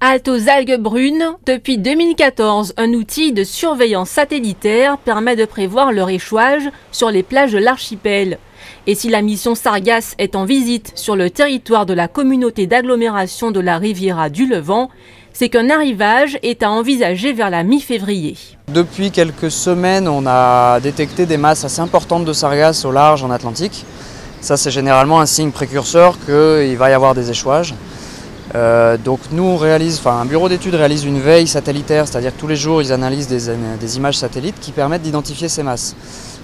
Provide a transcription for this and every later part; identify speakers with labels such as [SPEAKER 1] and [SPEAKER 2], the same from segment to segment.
[SPEAKER 1] Halte aux algues brunes, depuis 2014, un outil de surveillance satellitaire permet de prévoir leur échouage sur les plages de l'archipel. Et si la mission Sargasses est en visite sur le territoire de la communauté d'agglomération de la Riviera du Levant, c'est qu'un arrivage est à envisager vers la mi-février.
[SPEAKER 2] Depuis quelques semaines, on a détecté des masses assez importantes de sargasses au large en Atlantique. Ça, c'est généralement un signe précurseur qu'il va y avoir des échouages. Donc nous, un bureau d'études réalise une veille satellitaire, c'est-à-dire que tous les jours, ils analysent des images satellites qui permettent d'identifier ces masses.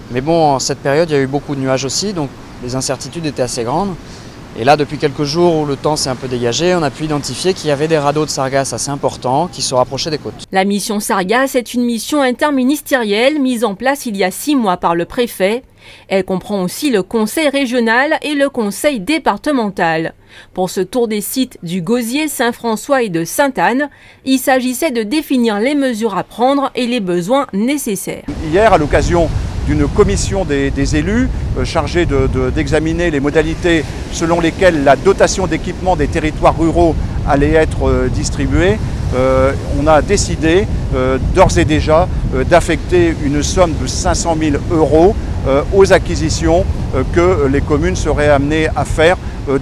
[SPEAKER 2] Mais bon, en cette période, il y a eu beaucoup de nuages aussi, donc les incertitudes étaient assez grandes. Et là, depuis quelques jours où le temps s'est un peu dégagé, on a pu identifier qu'il y avait des radeaux de sargasses assez importants qui se rapprochaient des côtes.
[SPEAKER 1] La mission Sargasses est une mission interministérielle mise en place il y a 6 mois par le préfet. Elle comprend aussi le conseil régional et le conseil départemental. Pour ce tour des sites du Gosier, Saint-François et de Sainte-Anne, il s'agissait de définir les mesures à prendre et les besoins nécessaires.
[SPEAKER 3] Hier, à l'occasion d'une commission des élus chargée d'examiner les modalités selon lesquelles la dotation d'équipement des territoires ruraux allait être distribuée, on a décidé d'ores et déjà d'affecter une somme de 500 000 € aux acquisitions que les communes seraient amenées à faire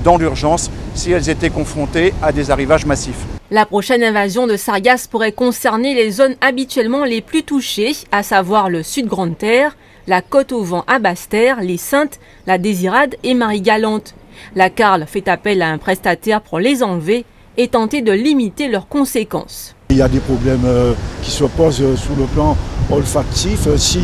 [SPEAKER 3] dans l'urgence si elles étaient confrontées à des arrivages massifs.
[SPEAKER 1] La prochaine invasion de sargasses pourrait concerner les zones habituellement les plus touchées, à savoir le Sud Grande-Terre, la Côte au Vent à Basse-Terre, les Saintes, la Désirade et Marie-Galante. La CARL fait appel à un prestataire pour les enlever et tenter de limiter leurs conséquences.
[SPEAKER 4] Il y a des problèmes qui se posent sur le plan olfactif si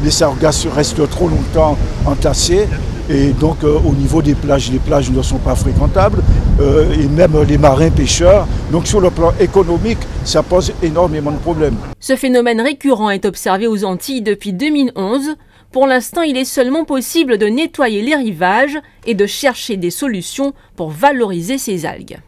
[SPEAKER 4] les sargasses restent trop longtemps entassées. Et donc au niveau des plages, les plages ne sont pas fréquentables, et même les marins pêcheurs. Donc sur le plan économique, ça pose énormément de problèmes.
[SPEAKER 1] Ce phénomène récurrent est observé aux Antilles depuis 2011. Pour l'instant, il est seulement possible de nettoyer les rivages et de chercher des solutions pour valoriser ces algues.